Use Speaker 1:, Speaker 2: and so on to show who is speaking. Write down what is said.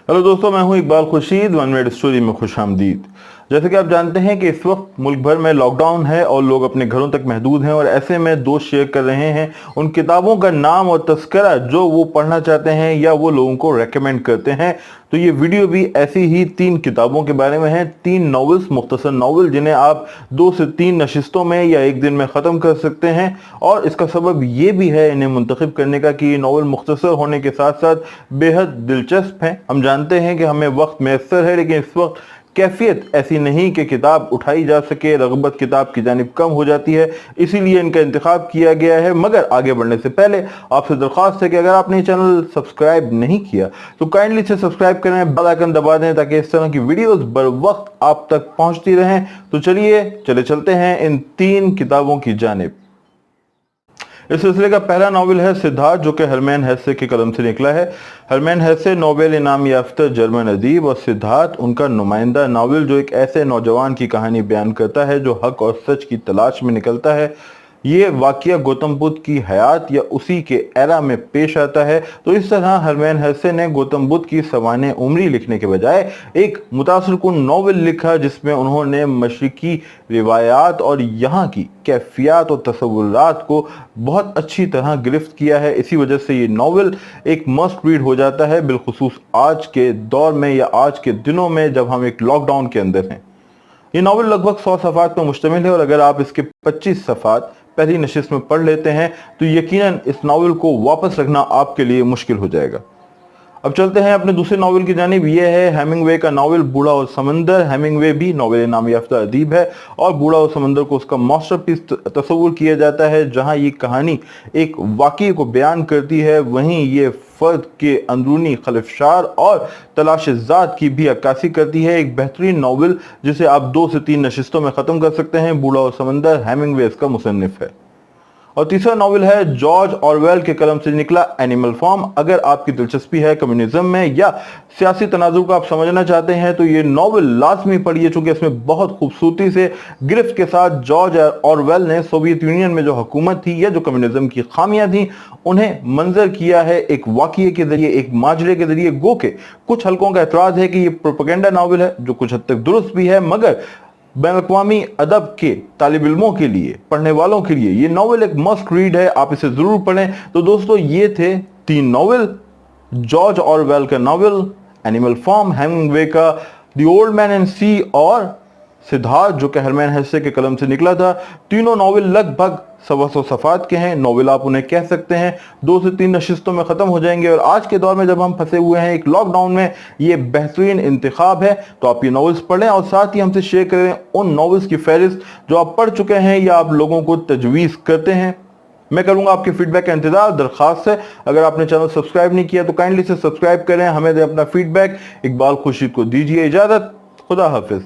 Speaker 1: Hello दोस्तों, मैं हूं Iqbal Khurshid. One minute story में खुश आमदीद। जैसे कि आप जानते हैं कि इस वक्त मुल्क भर में लॉकडाउन है और लोग अपने घरों तक महदूद हैं, और ऐसे में दोस्त शेयर कर रहे हैं उन किताबों का नाम और तस्करा जो वो पढ़ना चाहते हैं या वो लोगों को रेकमेंड करते हैं। तो ये वीडियो भी ऐसी ही 3 किताबों के बारे में है। 3 नॉवेल्स, मुख्तसर नॉवल, जिन्हें आप 2 से 3 नशिस्तों में या एक दिन में ख़त्म कर सकते हैं। और इसका सबब ये भी है इन्हें मुंतखब करने का कि ये नॉवल मुख्तसर होने के साथ साथ बेहद दिलचस्प हैं। हम जानते हैं कि हमें वक्त मैसर है, लेकिन इस वक्त कैफियत ऐसी नहीं कि किताब उठाई जा सके, रग़बत किताब की जानिब कम हो जाती है, इसीलिए इनका इंतखाब किया गया है। मगर आगे बढ़ने से पहले आपसे दरख्वास्त है कि अगर आपने चैनल सब्सक्राइब नहीं किया तो काइंडली से सब्सक्राइब करें, बेल आइकन दबा दें ताकि इस तरह की वीडियोस बर वक्त आप तक पहुंचती रहें। तो चलिए चलते हैं इन 3 किताबों की जानिब। इस सिलसिले का पहला नावल है सिद्धार्थ, जो कि हरमैन हेसे की कलम से निकला है। हरमैन हेसे नोबेल इनाम याफ्ता जर्मन अदीब, और सिद्धार्थ उनका नुमाइंदा नावल जो एक ऐसे नौजवान की कहानी बयान करता है जो हक और सच की तलाश में निकलता है। ये वाकया गौतम बुद्ध की हयात या उसी के एरा में पेश आता है। तो इस तरह हरमैन हेसे ने गौतम बुद्ध की सवाने उम्री लिखने के बजाय एक मुतासिरकुन नावल लिखा, जिसमें उन्होंने मशरिकी रिवायात और यहाँ की कैफियत और तसव्वुरात को बहुत अच्छी तरह गिरफ्त किया है। इसी वजह से ये नावल एक मस्ट रीड हो जाता है, बिलखुसूस आज के दौर में या आज के दिनों में जब हम एक लॉकडाउन के अंदर हैं। ये नावल लगभग 100 सफ़ात पर मुश्तमिल है, और अगर आप इसके 25 सफ़ात पहली नशिस्त में पढ़ लेते हैं तो यकीनन इस नावल को वापस रखना आपके लिए मुश्किल हो जाएगा। अब चलते हैं अपने दूसरे नावल की जानिब। यह है हेमिंगवे का नावल बूढ़ा और समंदर। हेमिंगवे भी नोबेल इनाम याफ्ता अदीब है, और बूढ़ा और समंदर को उसका मास्टरपीस तस्वुर किया जाता है। जहां ये कहानी एक वाक़ये को बयान करती है, वहीं ये फर्द के अंदरूनी खलफशार और तलाश ज़ात की भी अक्कासी करती है। एक बेहतरीन नावल जिसे आप 2 से 3 नशिस्तों में ख़त्म कर सकते हैं। बूढ़ा और समंदर हेमिंगवे इसका मुसन्निफ है। और तीसरा नावल है जॉर्ज ऑरवेल के कलम से निकला एनिमल फार्म। अगर आपकी दिलचस्पी है कम्युनिज्म में या सियासी तनाजुर को आप समझना चाहते हैं तो ये नावल लाजमी पढ़िए, चूंकि इसमें बहुत खूबसूरती से गिरफ्त के साथ जॉर्ज ऑरवेल ने सोवियत यूनियन में जो हुकूमत थी या जो कम्युनिज्म की खामियां थी उन्हें मंजर किया है एक वाक़ये के जरिए, एक माजरे के जरिए। गो के कुछ हलकों का एतराज़ है कि ये प्रोपेगेंडा नावल है, जो कुछ हद तक दुरुस्त भी है, मगर बैन-अक़वामी अदब के तालिब इल्मों के लिए, पढ़ने वालों के लिए ये नावल एक मस्ट रीड है, आप इसे ज़रूर पढ़ें। तो दोस्तों, ये थे 3 नावल, जॉर्ज ऑरवेल का नावल, एनिमल फार्म, हेमिंगवे का द ओल्ड मैन एंड सी, और सिद्धार्थ जो कि हरमैन हेसे के कलम से निकला था। तीनों नावल लगभग 100 सफ़ात के हैं। नावल आप उन्हें कह सकते हैं 2 से 3 नशिस्तों में ख़त्म हो जाएंगे, और आज के दौर में जब हम फंसे हुए हैं एक लॉकडाउन में, ये बेहतरीन इंतखाब है। तो आप ये नावल्स पढ़ें और साथ ही हमसे शेयर करें उन नावल्स की फहरिस्त जो आप पढ़ चुके हैं या आप लोगों को तजवीज़ करते हैं। मैं करूंगा आपके फीडबैक का इंतजार। दरख्वास्त है, अगर आपने चैनल सब्सक्राइब नहीं किया तो काइंडली से सब्सक्राइब करें, हमें दें अपना फीडबैक। इकबाल खुर्शीद को दीजिए इजाज़त। खुदा हाफिज़।